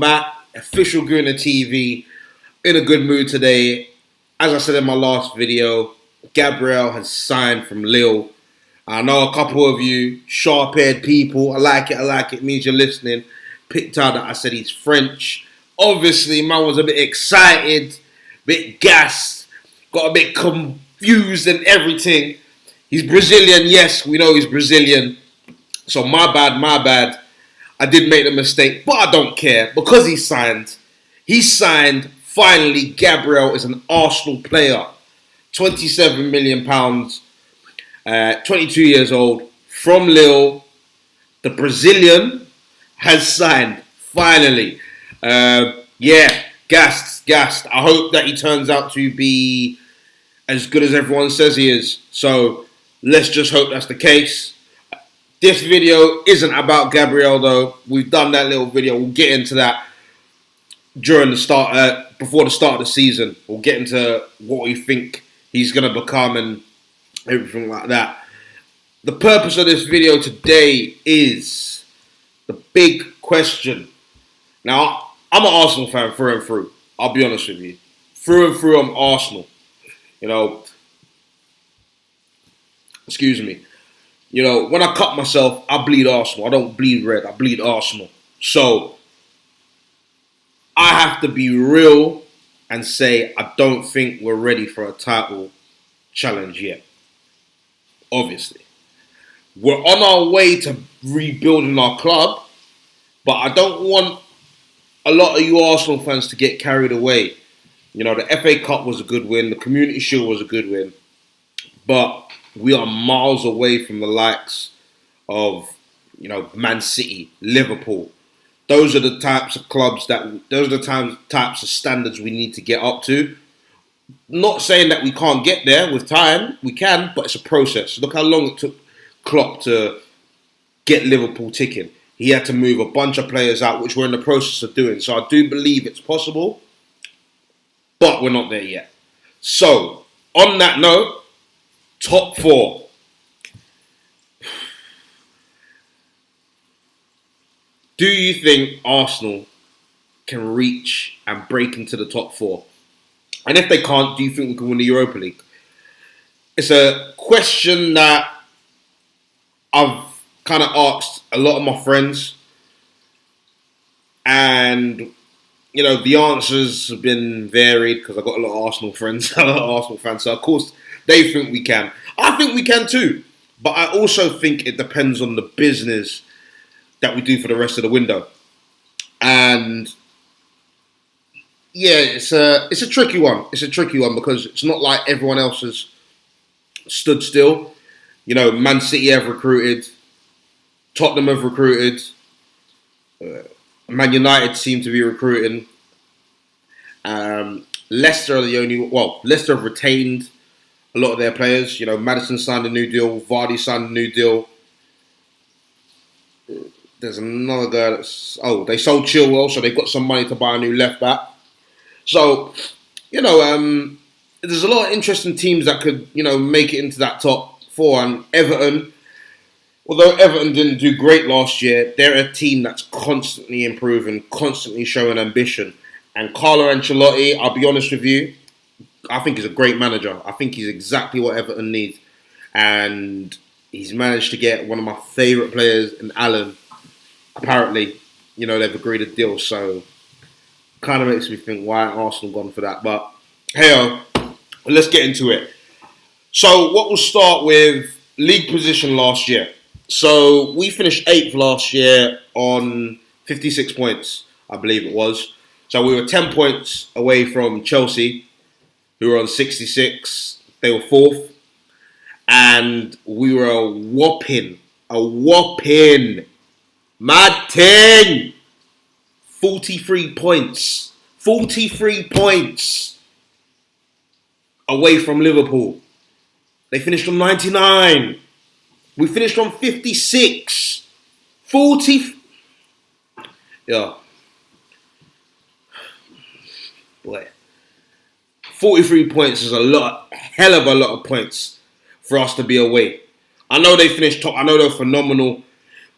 back. Official Gooner TV. In a good mood today. As I said in my last video, Gabriel has signed from Lille. I know a couple of you sharp-haired people, I like it, means you're listening, picked out that I said he's French. Obviously, man was a bit excited, a bit gassed, got a bit confused and everything. He's Brazilian, yes, we know he's Brazilian. So my bad. I did make the mistake, but I don't care because he signed. He signed. Finally, Gabriel is an Arsenal player. £27 million, 22 years old, from Lille. The Brazilian has signed. Finally. Gassed. I hope that he turns out to be as good as everyone says he is. So let's just hope that's the case. This video isn't about Gabriel though. We've done that little video. We'll get into that during the start, before the start of the season. We'll get into what we think he's going to become and everything like that. The purpose of this video today is the big question. Now, I'm an Arsenal fan through and through. I'll be honest with you. Through and through, I'm Arsenal. Excuse me. When I cut myself, I bleed Arsenal. I don't bleed red. I bleed Arsenal. So, I have to be real and say I don't think we're ready for a title challenge yet. Obviously. We're on our way to rebuilding our club, but I don't want a lot of you Arsenal fans to get carried away. The FA Cup was a good win. The Community Shield was a good win. But we are miles away from the likes of, Man City, Liverpool. Those are the types of clubs types of standards we need to get up to. Not saying that we can't get there with time. We can, but it's a process. Look how long it took Klopp to get Liverpool ticking. He had to move a bunch of players out, which we're in the process of doing. So I do believe it's possible, but we're not there yet. So, on that note, top four. Do you think Arsenal can reach and break into the top four? And if they can't, do you think we can win the Europa League? It's a question that I've kind of asked a lot of my friends. And, the answers have been varied because I've got a lot of Arsenal friends, a lot of Arsenal fans. So, of course, they think we can. I think we can too. But I also think it depends on the business that we do for the rest of the window. And yeah, it's a tricky one. It's a tricky one because it's not like everyone else has stood still. Man City have recruited. Tottenham have recruited. Man United seem to be recruiting. Leicester are the only... Well, Leicester have retained a lot of their players. Maddison signed a new deal. Vardy signed a new deal. There's another guy that's... Oh, they sold Chilwell, so they've got some money to buy a new left back. So, there's a lot of interesting teams that could, make it into that top four. And Everton, although Everton didn't do great last year, they're a team that's constantly improving, constantly showing ambition. And Carlo Ancelotti, I'll be honest with you, I think he's a great manager. I think he's exactly what Everton needs. And he's managed to get one of my favourite players in Alan. Apparently, they've agreed a deal, so kind of makes me think why Arsenal gone for that. But hey, let's get into it. So what we'll start with league position last year. So we finished 8th last year on 56 points, I believe it was. So we were 10 points away from Chelsea, who were on 66. They were 4th. And we were a whopping mad thing. 43 points. 43 points away from Liverpool. They finished on 99. We finished on 56. 40. Yeah. Boy. 43 points is a hell of a lot of points for us to be away. I know they finished top. I know they're phenomenal.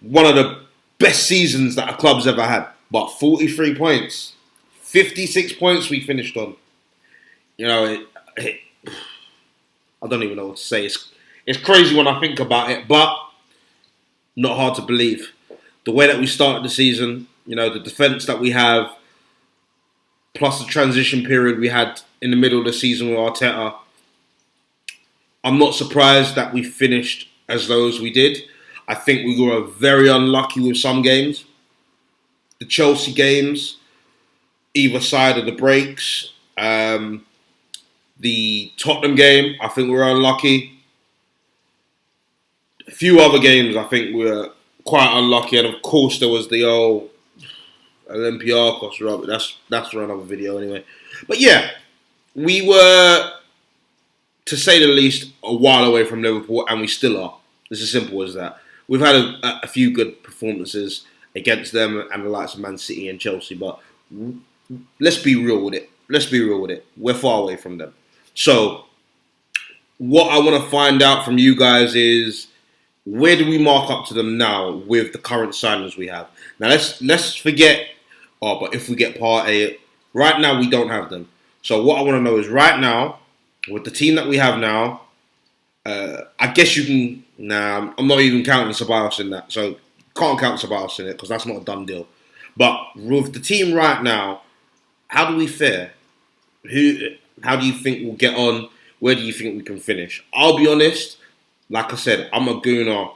One of the best seasons that a club's ever had. But 43 points, 56 points we finished on. You know, I don't even know what to say. It's crazy when I think about it, but not hard to believe. The way that we started the season, you know, the defense that we have, plus the transition period we had in the middle of the season with Arteta, I'm not surprised that we finished as low as we did. I think we were very unlucky with some games. The Chelsea games, either side of the breaks. The Tottenham game, I think we were unlucky. A few other games, I think we were quite unlucky. And of course, there was the old Olympiacos rubber. That's for another video anyway. But yeah, we were, to say the least, a while away from Liverpool, and we still are. It's as simple as that. We've had a few good performances against them and the likes of Man City and Chelsea, but let's be real with it. We're far away from them. So, what I want to find out from you guys is, where do we mark up to them now with the current signings we have? Now let's forget. Oh, but if we get Partey, right now we don't have them. So what I want to know is, right now, with the team that we have now, I guess you can. Nah, I'm not even counting Ceballos in that. So can't count Ceballos in it because that's not a done deal. But with the team right now, how do we fare? How do you think we'll get on? Where do you think we can finish? I'll be honest. Like I said, I'm a Gooner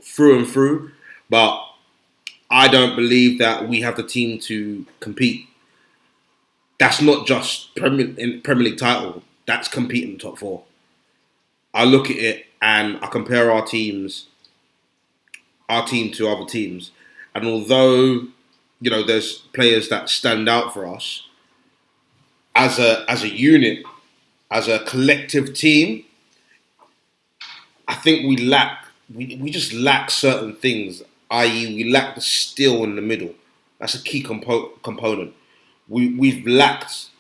through and through, but I don't believe that we have the team to compete. That's not just Premier League title. That's competing in the top four. I look at it and I compare our team to other teams, and although there's players that stand out for us as a unit, as a collective team, I think we just lack certain things, i.e. we lack the steel in the middle. That's a key component. We've lacked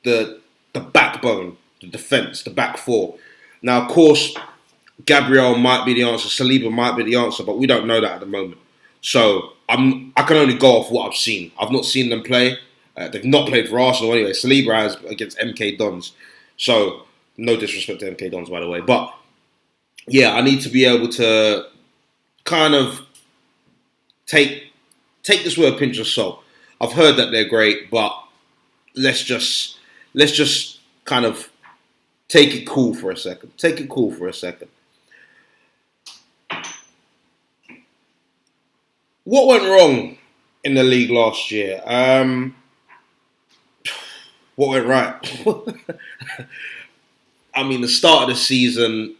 the backbone, the defence, the back four. Now, of course, Gabriel might be the answer, Saliba might be the answer, but we don't know that at the moment. So I can only go off what I've seen. I've not seen them play. They've not played for Arsenal anyway. Saliba has against MK Dons. So no disrespect to MK Dons, by the way, but yeah, I need to be able to kind of take this with a pinch of salt. I've heard that they're great, but let's just kind of take it cool for a second. What went wrong in the league last year? What went right? I mean, the start of the season,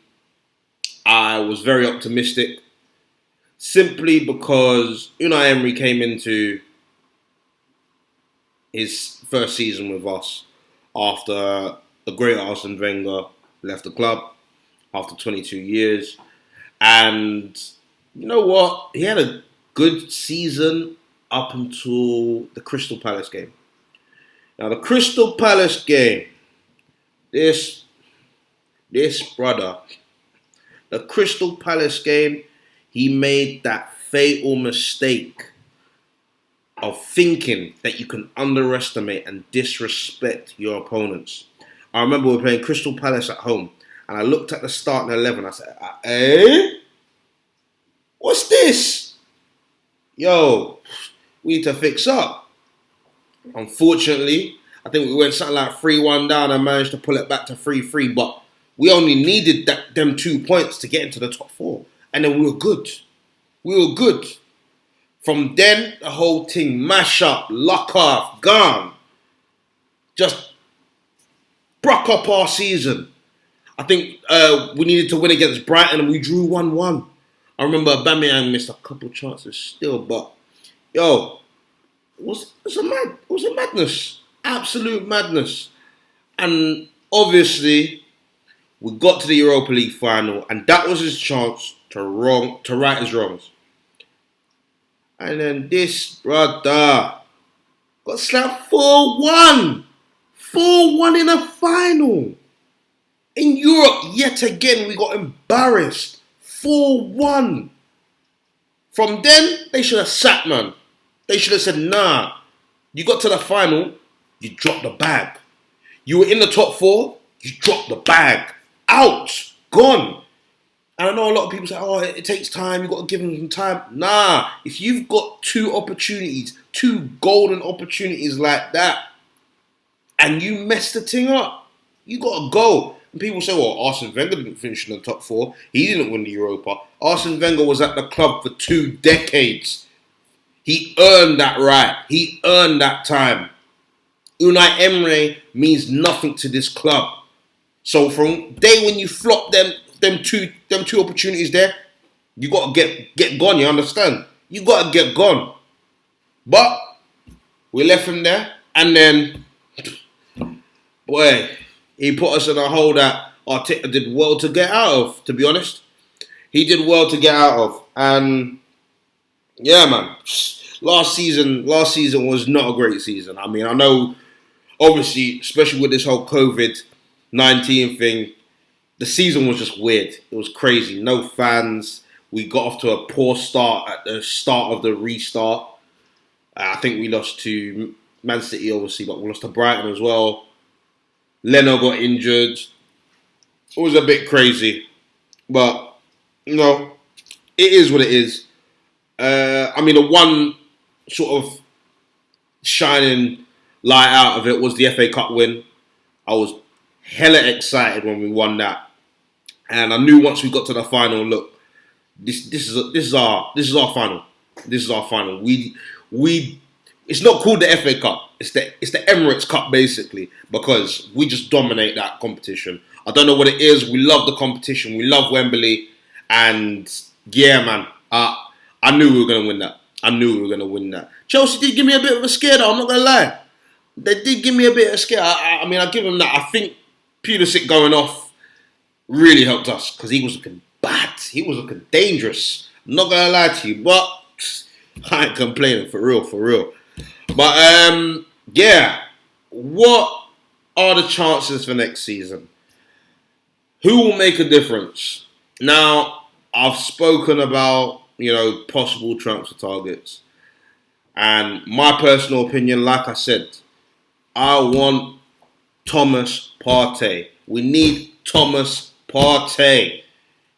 I was very optimistic, simply because Unai Emery came into his first season with us after the great Arsene Wenger left the club after 22 years. And you know what? He had a good season up until the Crystal Palace game. Now, the Crystal Palace game, this brother, the Crystal Palace game, he made that fatal mistake of thinking that you can underestimate and disrespect your opponents. I remember we were playing Crystal Palace at home, and I looked at the starting 11. I said, what's this? Yo, we need to fix up. Unfortunately, I think we went something like 3-1 down and managed to pull it back to 3-3, but we only needed them 2 points to get into the top four. And then we were good. From then, the whole thing, mash up, lock off, gone. Just broke up our season. I think we needed to win against Brighton and we drew 1-1. I remember Aubameyang missed a couple chances still, but yo, it was a madness. Absolute madness. And obviously, we got to the Europa League final, and that was his chance to right his wrongs. And then this brother got slapped 4-1. 4-1 in a final. In Europe, yet again, we got embarrassed. 4-1. From then, they should have sacked, man. They should have said, nah, you got to the final, you dropped the bag. You were in the top 4, you dropped the bag. Out. Gone. And I know a lot of people say, oh, it takes time, you've got to give them some time. Nah, if you've got 2 opportunities, 2 golden opportunities like that, and you mess the thing up, you got to go. And people say, well, Arsene Wenger didn't finish in the top 4. He didn't win the Europa. Arsene Wenger was at the club for 2 decades. He earned that right. He earned that time. Unai Emery means nothing to this club. So from day when you flop them two opportunities there, you got to get gone, you understand? You got to get gone. But we left him there, and then, boy, he put us in a hole that Arteta did well to get out of, to be honest. He did well to get out of. And, yeah, man, last season was not a great season. I mean, I know, obviously, especially with this whole COVID-19 thing, the season was just weird. It was crazy. No fans. We got off to a poor start at the start of the restart. I think we lost to Man City, obviously, but we lost to Brighton as well. Leno got injured. It was a bit crazy. But, you know, it is what it is. I mean, the one sort of shining light out of it was the FA Cup win. I was hella excited when we won that. And I knew once we got to the final, look, this is our final. This is our final. We it's not called the FA Cup. It's the Emirates Cup basically, because we just dominate that competition. I don't know what it is. We love the competition. We love Wembley, and yeah, man, I knew we were gonna win that. Chelsea did give me a bit of a scare, though. I'm not gonna lie. They did give me a bit of a scare. I mean, I give them that. I think Pulisic going off really helped us because he was looking bad. He was looking dangerous. I'm not gonna lie to you, but I ain't complaining, for real. But yeah, what are the chances for next season? Who will make a difference? Now, I've spoken about, you know, possible transfer targets, and my personal opinion, like I said, I want Thomas Partey. We need Thomas Partey.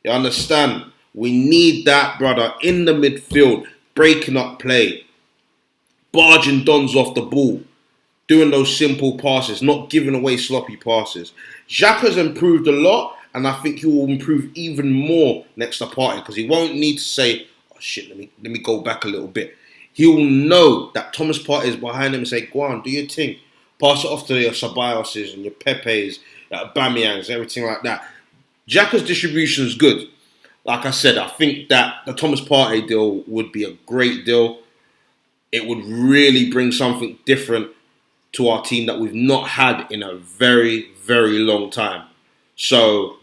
You understand? We need that brother in the midfield, breaking up play, barging Dons off the ball, doing those simple passes, not giving away sloppy passes. Xhaka's improved a lot, and I think he will improve even more next to Partey, because he won't need to say, oh shit, let me go back a little bit. He will know that Thomas Partey is behind him and say, go on, do your thing. Pass it off to your Ceballos and your Pepes, Aubameyangs, everything like that. Xhaka's distribution is good. Like I said, I think that the Thomas Partey deal would be a great deal. It would really bring something different to our team that we've not had in a very, very long time. So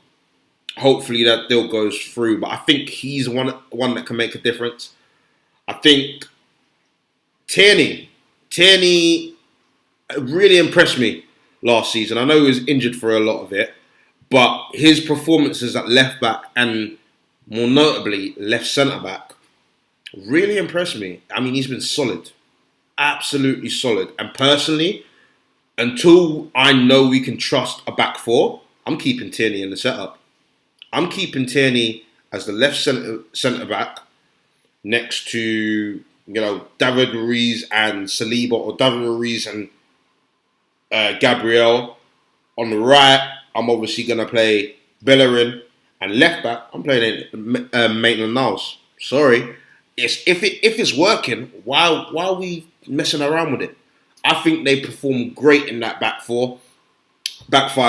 hopefully that deal goes through. But I think he's one that can make a difference. I think Tierney really impressed me last season. I know he was injured for a lot of it, but his performances at left back and more notably left centre back really impressed me. I mean, he's been solid, absolutely solid. And personally, until I know we can trust a back 4, I'm keeping Tierney in the setup. I'm keeping Tierney as the left centre back next to, you know, David Ruiz and Saliba, or David Ruiz and Gabriel. On the right, I'm obviously going to play Bellerin, and left back, I'm playing Maitland-Niles. Sorry, if it's working, why are we messing around with it? I think they perform great in that back 5,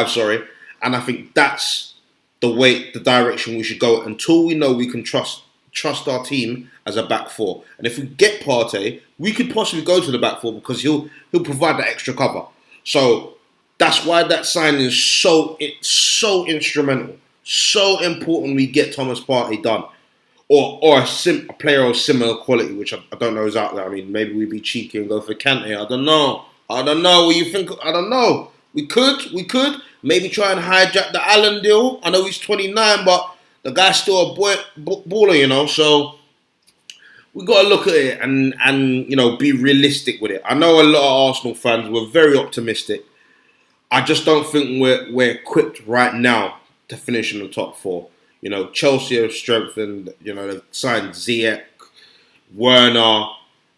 sorry, and I think that's the direction we should go until we know we can trust our team as a back 4. And if we get Partey, we could possibly go to the back 4 because he'll provide that extra cover. So that's why that signing is so instrumental, so important. We get Thomas Partey done, or a player of similar quality, which I don't know is out there. I mean, maybe we'd be cheeky and go for Kante. I don't know. What you think? I don't know. We could maybe try and hijack the Allen deal. I know he's 29, but the guy's still a baller, you know. So we got to look at it and be realistic with it. I know a lot of Arsenal fans were very optimistic. I just don't think we're equipped right now to finish in the top four. Chelsea have strengthened. They've signed Ziyech, Werner,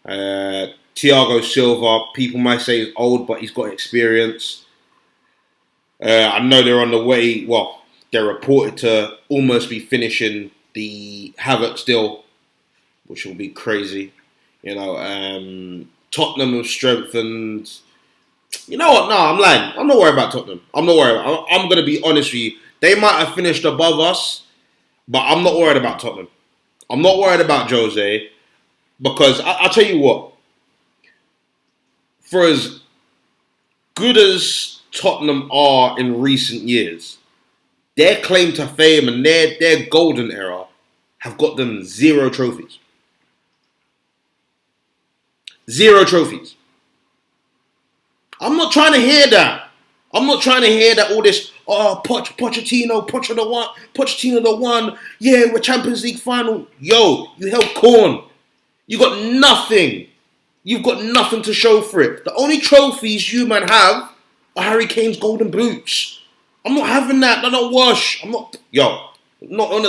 Thiago Silva. People might say he's old, but he's got experience. I know they're on the way. Well, they're reported to almost be finishing the Havertz deal, which will be crazy. Tottenham have strengthened. You know what? No, I'm lying. I'm not worried about Tottenham. I'm not worried. I'm going to be honest with you. They might have finished above us, but I'm not worried about Tottenham. I'm not worried about Jose because I'll tell you what. For as good as Tottenham are in recent years, their claim to fame and their golden era have got them 0 trophies. 0 trophies. I'm not trying to hear that. I'm not trying to hear that all this, Pochettino the one. Yeah, we're Champions League final. Yo, you held corn. You got nothing. You've got nothing to show for it. The only trophies you man have are Harry Kane's golden boots. I'm not having that. They're not wash. I'm not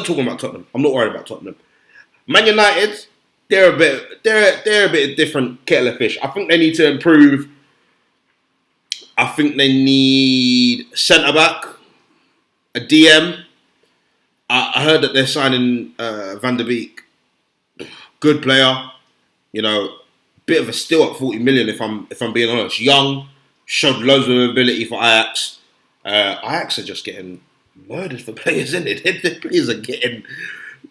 talking about Tottenham. I'm not worried about Tottenham. Man United, they're a bit different kettle of fish. I think they need to improve. I think they need centre back, a DM. I heard that they're signing Van der Beek. Good player, bit of a steal at 40 million if I'm being honest. Young, showed loads of ability for Ajax. Ajax are just getting murdered for players, isn't it? The players are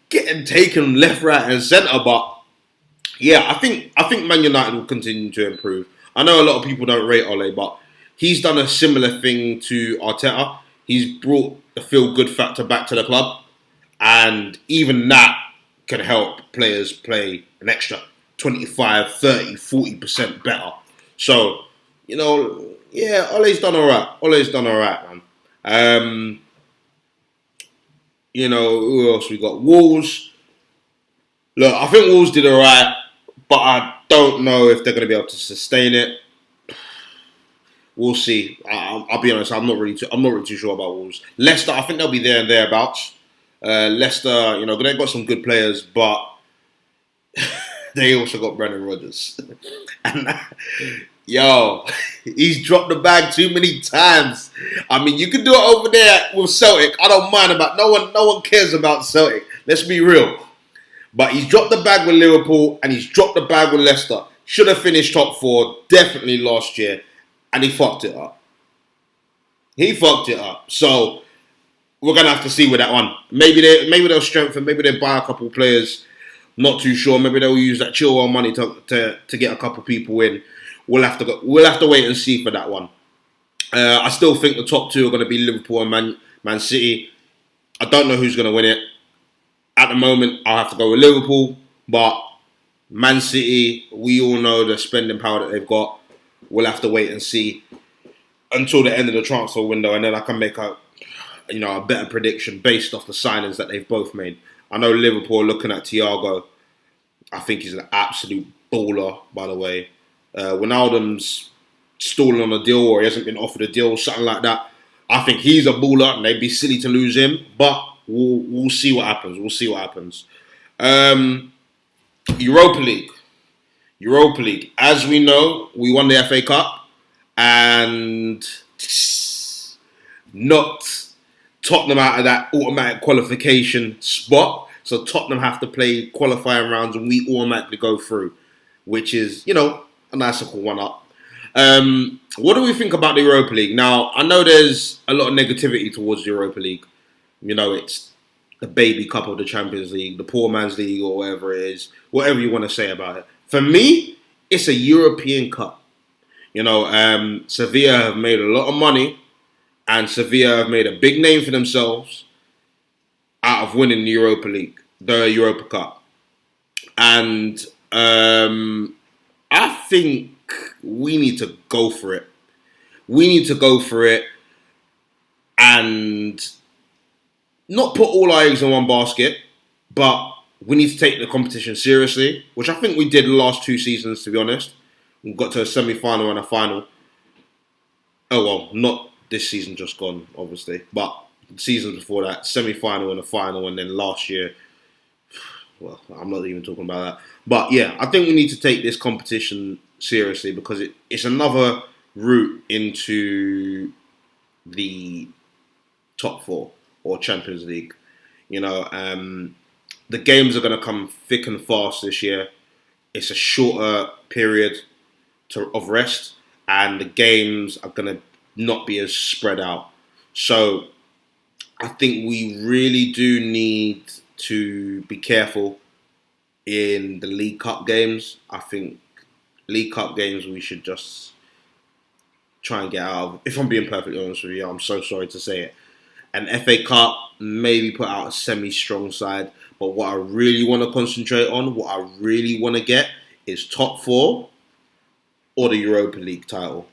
getting taken left, right, and centre. But yeah, I think Man United will continue to improve. I know a lot of people don't rate Ole, but he's done a similar thing to Arteta. He's brought the feel-good factor back to the club. And even that can help players play an extra 25, 30, 40% better. So, yeah, Ole's done all right. Man. Who else we got? Wolves. Look, I think Wolves did all right, but I don't know if they're going to be able to sustain it. We'll see. I'll be honest. I'm not really too sure about Wolves. Leicester, I think they'll be there and thereabouts. Leicester, they've got some good players, but they also got Brendan Rodgers. And he's dropped the bag too many times. I mean, you can do it over there with Celtic. I don't mind about no one cares about Celtic. Let's be real. But he's dropped the bag with Liverpool and he's dropped the bag with Leicester. Should have finished top 4 definitely last year, and he fucked it up. So we're gonna have to see with that one. Maybe they'll strengthen. Maybe they'll buy a couple of players. Not too sure. Maybe they'll use that Chilwell money to get a couple of people in. We'll have to wait and see for that one. I still think the top 2 are going to be Liverpool and Man City. I don't know who's going to win it. At the moment, I'll have to go with Liverpool. But Man City, we all know the spending power that they've got. We'll have to wait and see until the end of the transfer window, and then I can make a better prediction based off the signings that they've both made. I know Liverpool looking at Thiago. I think he's an absolute baller, by the way. Wijnaldum's stalling on a deal, or he hasn't been offered a deal, something like that. I think he's a baller, and they'd be silly to lose him. But we'll see what happens. Europa League. As we know, we won the FA Cup and knocked Tottenham out of that automatic qualification spot. So Tottenham have to play qualifying rounds and we automatically go through, which is, a nice little one-up. What do we think about the Europa League? Now, I know there's a lot of negativity towards the Europa League. It's the baby cup of the Champions League, the poor man's league, or whatever it is, whatever you want to say about it. For me, it's a European cup. Sevilla have made a lot of money, and Sevilla have made a big name for themselves out of winning the Europa League, the Europa Cup. And I think we need to go for it. And not put all our eggs in one basket, but We need to take the competition seriously, which I think we did the last 2 seasons, to be honest. We got to a semi-final and a final. Oh, well, not this season just gone, obviously. But seasons before that, semi-final and a final, and then last year, well, I'm not even talking about that. But yeah, I think we need to take this competition seriously because it's another route into the top four or Champions League. You know, the games are going to come thick and fast this year. It's a shorter period of rest, and the games are going to not be as spread out. So I think we really do need to be careful in the League Cup games. I think League Cup games we should just try and get out of. If I'm being perfectly honest with you, I'm so sorry to say it. An FA Cup, maybe put out a semi-strong side. But what I really want to concentrate on, what I really want to get is top four or the Europa League title.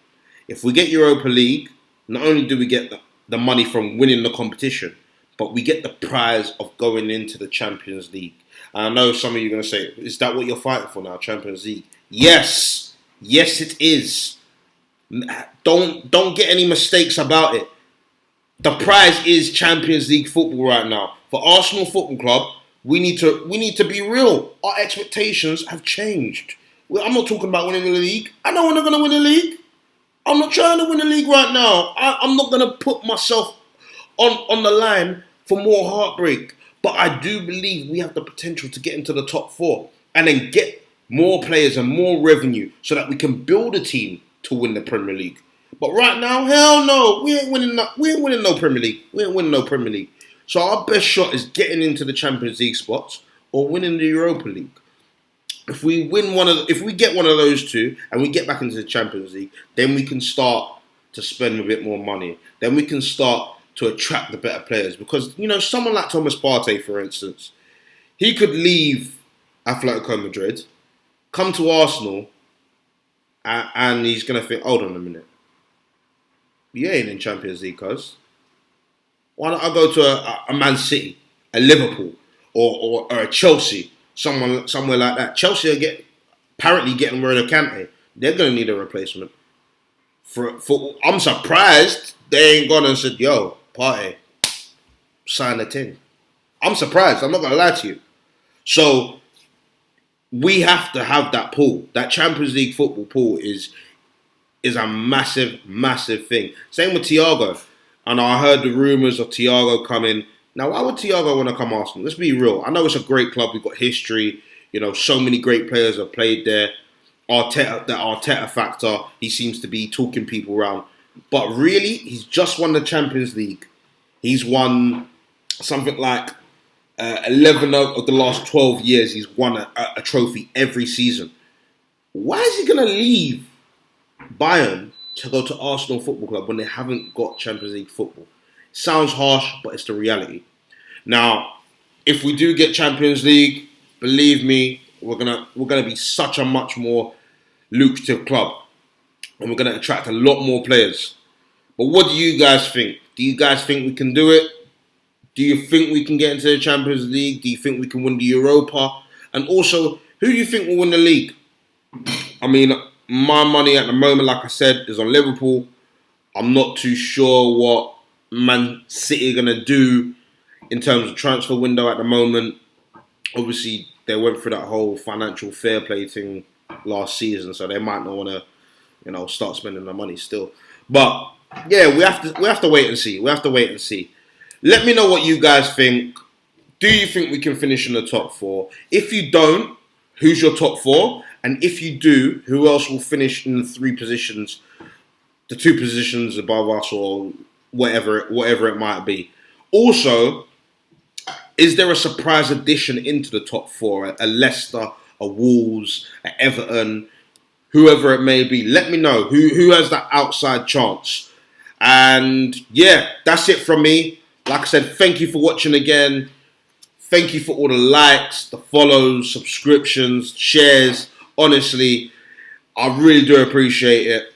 If we get Europa League, not only do we get the money from winning the competition, but we get the prize of going into the Champions League. And I know some of you are going to say, is that what you're fighting for now, Champions League? Yes. Yes, it is. Don't get any mistakes about it. The prize is Champions League football right now. For Arsenal Football Club, we need to be real. Our expectations have changed. I'm not talking about winning the league. I know we're not going to win the league. I'm not trying to win the league right now. I'm not going to put myself on the line for more heartbreak. But I do believe we have the potential to get into the top four and then get more players and more revenue so that we can build a team to win the Premier League. But right now, hell no, we ain't winning no Premier League. We ain't winning no Premier League. So our best shot is getting into the Champions League spots or winning the Europa League. If we get one of those two and we get back into the Champions League, then we can start to spend a bit more money. Then we can start to attract the better players. Because, you know, someone like Thomas Partey, for instance, he could leave Atletico Madrid, come to Arsenal, and he's going to think, hold on a minute. You ain't in Champions League, cuz. Why don't I go to a Man City, a Liverpool, or a Chelsea, somewhere like that? Chelsea are apparently getting rid of Kante. They're going to need a replacement. I'm surprised they ain't gone and said, yo, Partey, sign the thing. I'm surprised. I'm not going to lie to you. So we have to have that pool. That Champions League football pool is a massive, massive thing. Same with Thiago. And I heard the rumours of Thiago coming. Now, why would Thiago want to come Arsenal? Let's be real. I know it's a great club. We've got history. You know, so many great players have played there. The Arteta factor, he seems to be talking people around. But really, he's just won the Champions League. He's won something like 11 of the last 12 years. He's won a trophy every season. Why is he going to leave Bayern to go to Arsenal Football Club when they haven't got Champions League football? Sounds harsh, but it's the reality. Now, if we do get Champions League, believe me, we're gonna be such a much more lucrative club, and we're gonna attract a lot more players. But what do you guys think? Do you guys think we can do it? Do you think we can get into the Champions League? Do you think we can win the Europa? And also, who do you think will win the league? I mean, my money at the moment, like I said, is on Liverpool. I'm not too sure what Man City are going to do in terms of transfer window at the moment. Obviously, they went through that whole financial fair play thing last season, so they might not want to, you know, start spending their money still. But yeah, we have to wait and see. We have to wait and see. Let me know what you guys think. Do you think we can finish in the top four? If you don't, who's your top four? And if you do, who else will finish in the 3 positions, the 2 positions above us, or whatever it might be? Also, is there a surprise addition into the top 4? A Leicester, a Wolves, a Everton, whoever it may be? Let me know who has that outside chance. And yeah, that's it from me. Like I said, thank you for watching again. Thank you for all the likes, the follows, subscriptions, shares. Honestly, I really do appreciate it.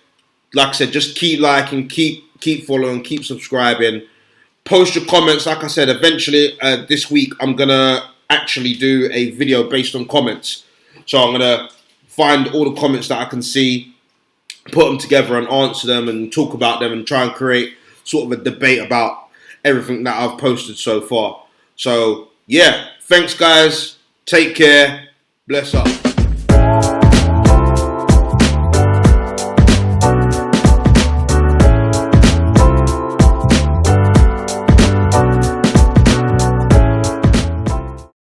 Like I said, just keep liking, keep following, keep subscribing. Post your comments. Like I said, eventually this week I'm gonna actually do a video based on comments. So I'm gonna find all the comments that I can see, put them together and answer them and talk about them and try and create sort of a debate about everything that I've posted so far. So yeah, thanks guys. Take care. Bless up.